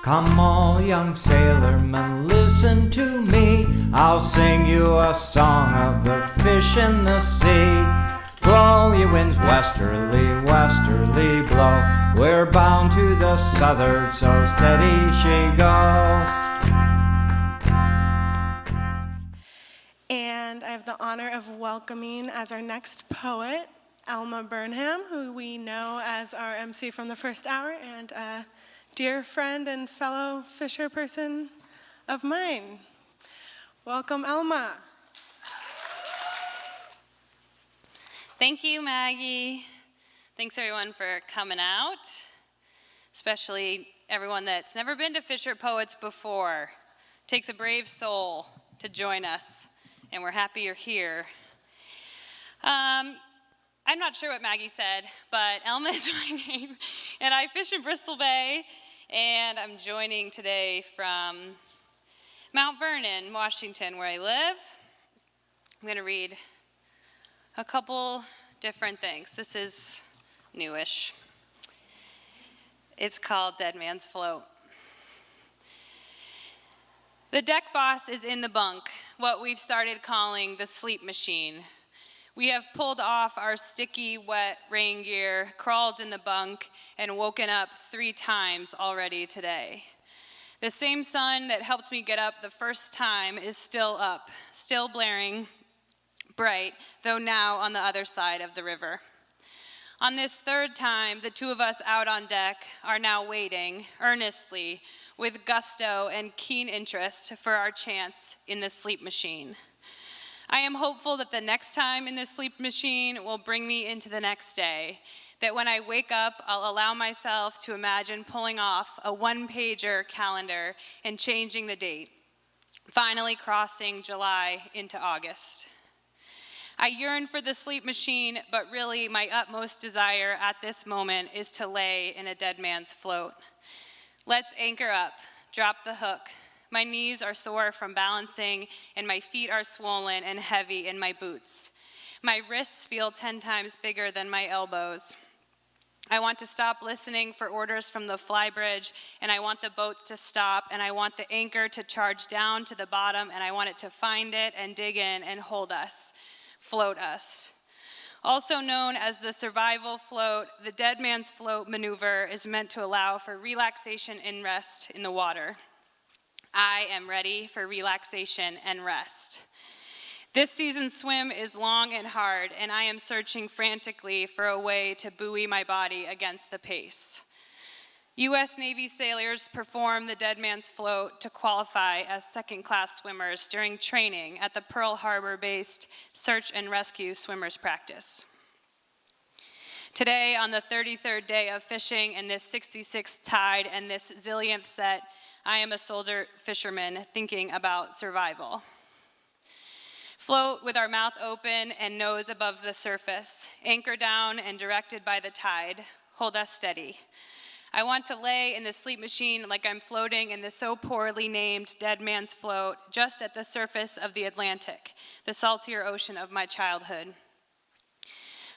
Come all young sailormen, listen to me. I'll sing you a song of the fish in the sea. Blow, ye winds, westerly, westerly blow. We're bound to the southward, so steady she goes. And I have the honor of welcoming as our next poet, Alma Burnham, who we know as our MC from the first hour and a dear friend and fellow Fisher person of mine. Welcome, Alma. Thank you, Maggie. Thanks, everyone, for coming out, especially everyone that's never been to Fisher Poets before. It takes a brave soul to join us, and we're happy you're here. I'm not sure what Maggie said, but Alma is my name, and I fish in Bristol Bay, and I'm joining today from Mount Vernon, Washington, where I live. I'm going to read a couple different things. This is newish. It's called Dead Man's Float. The deck boss is in the bunk, what we've started calling the sleep machine. We have pulled off our sticky, wet rain gear, crawled in the bunk, and woken up 3 times already today. The same sun that helped me get up the first time is still up, still blaring bright, though now on the other side of the river. On this 3rd time, the 2 of us out on deck are now waiting earnestly, with gusto and keen interest for our chance in the sleep machine. I am hopeful that the next time in the sleep machine will bring me into the next day, that when I wake up, I'll allow myself to imagine pulling off a 1-pager calendar and changing the date, finally crossing July into August. I yearn for the sleep machine, but really my utmost desire at this moment is to lay in a dead man's float. Let's anchor up, drop the hook. My knees are sore from balancing, and my feet are swollen and heavy in my boots. My wrists feel 10 times bigger than my elbows. I want to stop listening for orders from the flybridge, and I want the boat to stop, and I want the anchor to charge down to the bottom, and I want it to find it and dig in and hold us, float us. Also known as the survival float, the dead man's float maneuver is meant to allow for relaxation and rest in the water. I am ready for relaxation and rest. This season's swim is long and hard, and I am searching frantically for a way to buoy my body against the pace. U.S. Navy sailors perform the dead man's float to qualify as second-class swimmers during training at the Pearl Harbor-based search and rescue swimmers practice. Today, on the 33rd day of fishing in this 66th tide and this zillionth set, I am a soldier fisherman thinking about survival. Float with our mouth open and nose above the surface, anchor down and directed by the tide, hold us steady. I want to lay in the sleep machine like I'm floating in the so poorly named dead man's float just at the surface of the Atlantic, the saltier ocean of my childhood.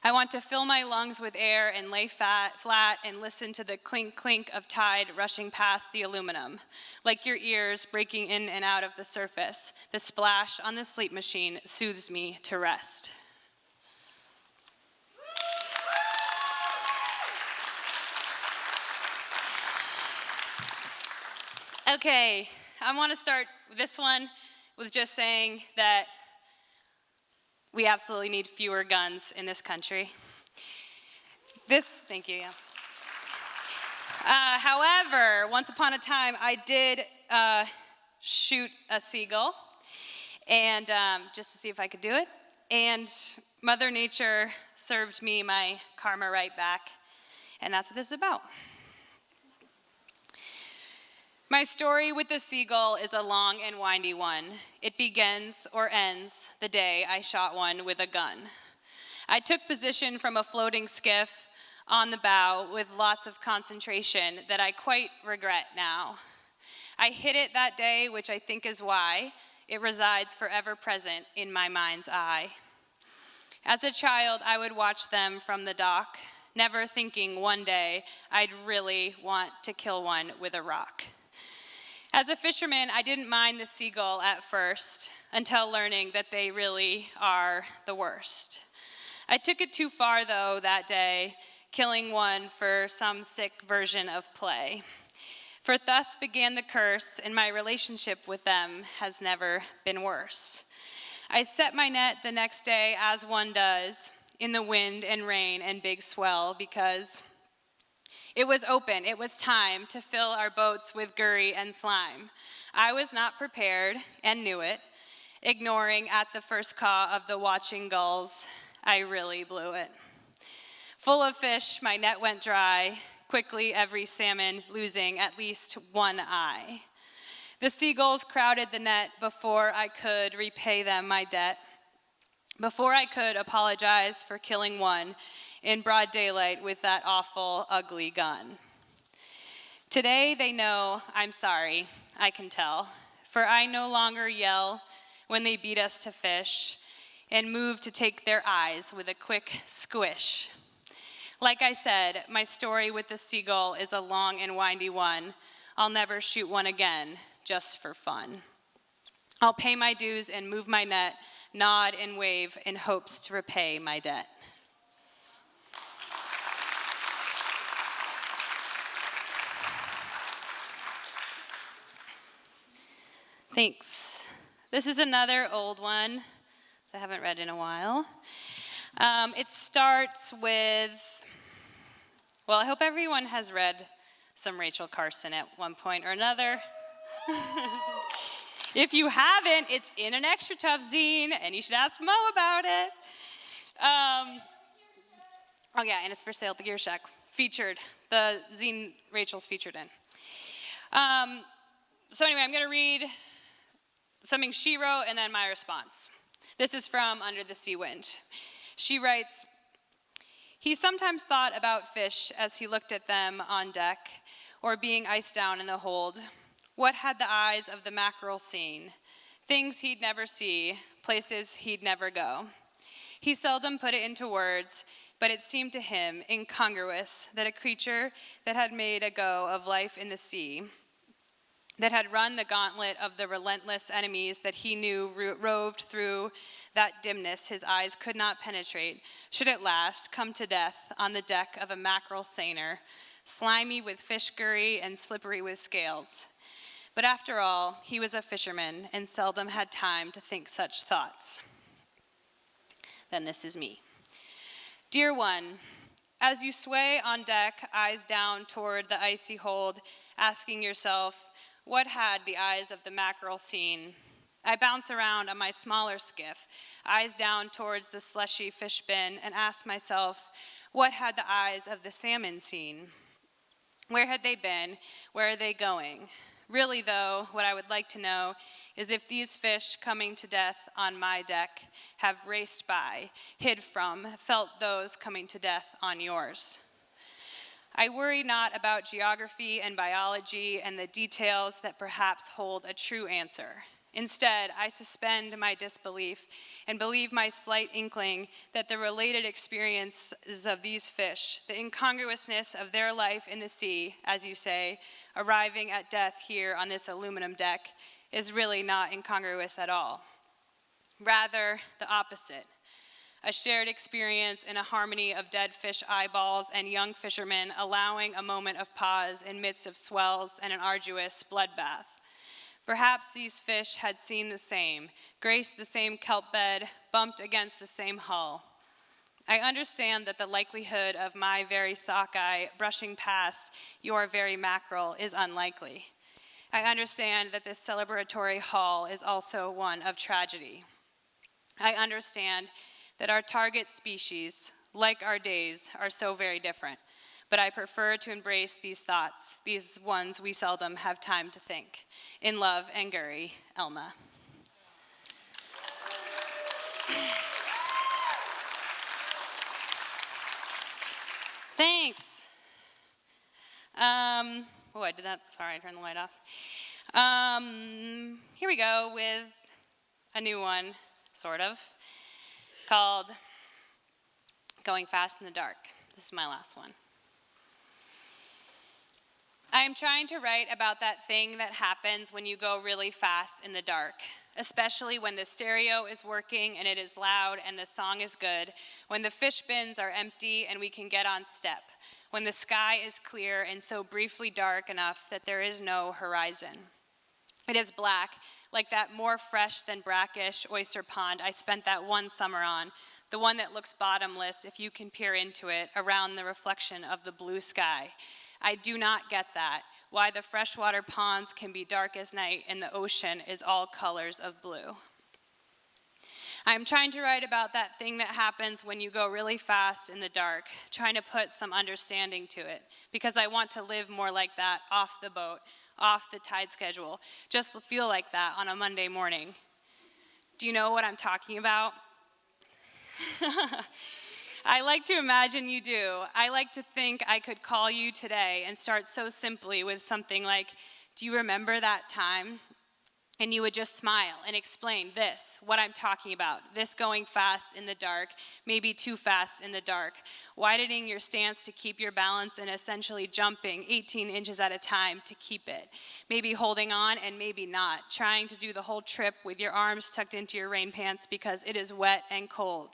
I want to fill my lungs with air and lay flat and listen to the clink clink of tide rushing past the aluminum. Like your ears breaking in and out of the surface, the splash on the sleep machine soothes me to rest. Okay, I want to start this one with just saying that we absolutely need fewer guns in this country. Thank you, yeah. However, once upon a time, I did shoot a seagull, and just to see if I could do it, and Mother Nature served me my karma right back, and that's what this is about. My story with the seagull is a long and windy one. It begins or ends the day I shot one with a gun. I took position from a floating skiff on the bow with lots of concentration that I quite regret now. I hit it that day, which I think is why it resides forever present in my mind's eye. As a child, I would watch them from the dock, never thinking one day I'd really want to kill one with a rock. As a fisherman, I didn't mind the seagull at first until learning that they really are the worst. I took it too far, though, that day, killing one for some sick version of play. For thus began the curse, and my relationship with them has never been worse. I set my net the next day, as one does, in the wind and rain and big swell, because it was open. It was time to fill our boats with gurry and slime. I was not prepared and knew it. Ignoring at the first caw of the watching gulls, I really blew it. Full of fish, my net went dry, quickly every salmon losing at least one eye. The seagulls crowded the net before I could repay them my debt, before I could apologize for killing one in broad daylight with that awful, ugly gun. Today they know I'm sorry, I can tell, for I no longer yell when they beat us to fish and move to take their eyes with a quick squish. Like I said, my story with the seagull is a long and windy one. I'll never shoot one again, just for fun. I'll pay my dues and move my net, nod and wave in hopes to repay my debt. Thanks. This is another old one that I haven't read in a while. It starts with, well, I hope everyone has read some Rachel Carson at one point or another. If you haven't, it's in an Extra Tough zine, and you should ask Mo about it. Oh yeah, and it's for sale at the Gear Shack. Featured, the zine Rachel's featured in. So anyway, I'm going to read something she wrote and then my response. This is from Under the Sea Wind. She writes, "He sometimes thought about fish as he looked at them on deck or being iced down in the hold. What had the eyes of the mackerel seen? Things he'd never see, places he'd never go. He seldom put it into words, but it seemed to him incongruous that a creature that had made a go of life in the sea, that had run the gauntlet of the relentless enemies that he knew roved through that dimness his eyes could not penetrate, should at last come to death on the deck of a mackerel seiner, slimy with fish gurry and slippery with scales. But after all, he was a fisherman and seldom had time to think such thoughts." Then this is me. "Dear one, as you sway on deck, eyes down toward the icy hold, asking yourself, what had the eyes of the mackerel seen? I bounce around on my smaller skiff, eyes down towards the slushy fish bin, and ask myself, what had the eyes of the salmon seen? Where had they been? Where are they going? Really, though, what I would like to know is if these fish coming to death on my deck have raced by, hid from, felt those coming to death on yours. I worry not about geography and biology and the details that perhaps hold a true answer. Instead, I suspend my disbelief and believe my slight inkling that the related experiences of these fish, the incongruousness of their life in the sea, as you say, arriving at death here on this aluminum deck, is really not incongruous at all. Rather, the opposite. A shared experience in a harmony of dead fish eyeballs and young fishermen allowing a moment of pause in midst of swells and an arduous bloodbath. Perhaps these fish had seen the same, graced the same kelp bed, bumped against the same hull. I understand that the likelihood of my very sockeye brushing past your very mackerel is unlikely. I understand that this celebratory haul is also one of tragedy. I understand that our target species, like our days, are so very different, but I prefer to embrace these thoughts, these ones we seldom have time to think. In love and Gurry, Elma." Thanks. Oh, I did that. Sorry, I turned the light off. Here we go with a new one, sort of, called Going Fast in the Dark. This is my last one. I am trying to write about that thing that happens when you go really fast in the dark, especially when the stereo is working and it is loud and the song is good, when the fish bins are empty and we can get on step, when the sky is clear and so briefly dark enough that there is no horizon. It is black, like that more fresh than brackish oyster pond I spent that one summer on, the one that looks bottomless if you can peer into it around the reflection of the blue sky. I do not get that, why the freshwater ponds can be dark as night and the ocean is all colors of blue. I am trying to write about that thing that happens when you go really fast in the dark, trying to put some understanding to it, because I want to live more like that off the boat, off the tide schedule, just feel like that on a Monday morning. Do you know what I'm talking about? I like to imagine you do. I like to think I could call you today and start so simply with something like, do you remember that time? And you would just smile and explain this, what I'm talking about, this going fast in the dark, maybe too fast in the dark, widening your stance to keep your balance and essentially jumping 18 inches at a time to keep it, maybe holding on and maybe not, trying to do the whole trip with your arms tucked into your rain pants because it is wet and cold.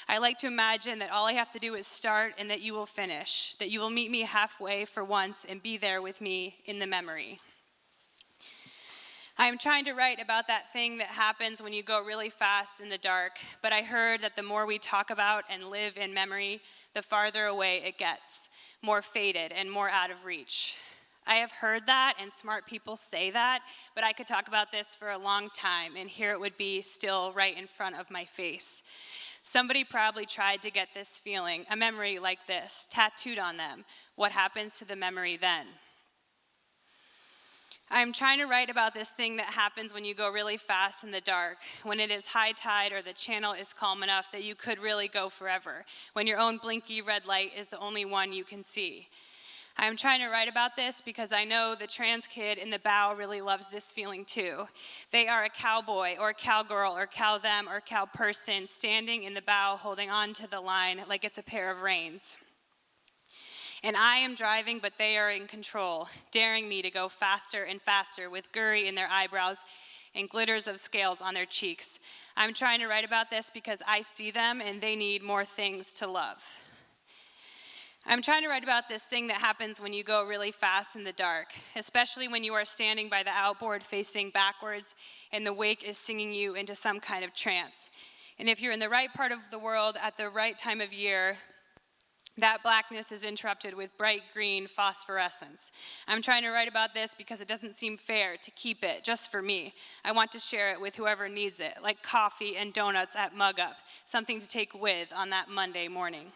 I like to imagine that all I have to do is start and that you will finish, that you will meet me halfway for once and be there with me in the memory. I am trying to write about that thing that happens when you go really fast in the dark, but I heard that the more we talk about and live in memory, the farther away it gets, more faded and more out of reach. I have heard that, and smart people say that, but I could talk about this for a long time, and here it would be still right in front of my face. Somebody probably tried to get this feeling, a memory like this, tattooed on them. What happens to the memory then? I'm trying to write about this thing that happens when you go really fast in the dark, when it is high tide or the channel is calm enough that you could really go forever, when your own blinky red light is the only one you can see. I'm trying to write about this because I know the trans kid in the bow really loves this feeling too. They are a cowboy or cowgirl or cow them or cow person standing in the bow holding on to the line like it's a pair of reins. And I am driving, but they are in control, daring me to go faster and faster with gurry in their eyebrows and glitters of scales on their cheeks. I'm trying to write about this because I see them and they need more things to love. I'm trying to write about this thing that happens when you go really fast in the dark, especially when you are standing by the outboard facing backwards and the wake is singing you into some kind of trance. And if you're in the right part of the world at the right time of year, that blackness is interrupted with bright green phosphorescence. I'm trying to write about this because it doesn't seem fair to keep it just for me. I want to share it with whoever needs it, like coffee and donuts at Mug Up, something to take with on that Monday morning.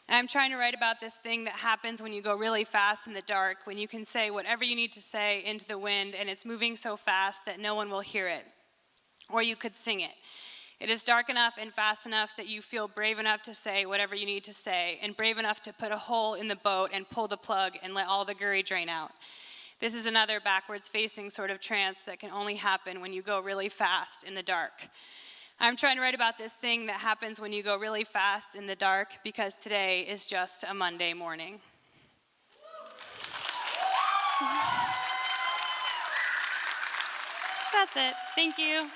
I'm trying to write about this thing that happens when you go really fast in the dark, when you can say whatever you need to say into the wind and it's moving so fast that no one will hear it. Or you could sing it. It is dark enough and fast enough that you feel brave enough to say whatever you need to say, and brave enough to put a hole in the boat and pull the plug and let all the gurry drain out. This is another backwards-facing sort of trance that can only happen when you go really fast in the dark. I'm trying to write about this thing that happens when you go really fast in the dark because today is just a Monday morning. That's it. Thank you.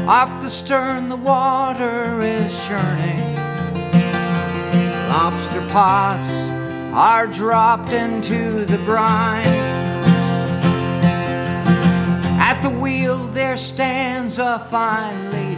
Off the stern the water is churning. Lobster pots are dropped into the brine. At the wheel there stands a fine lady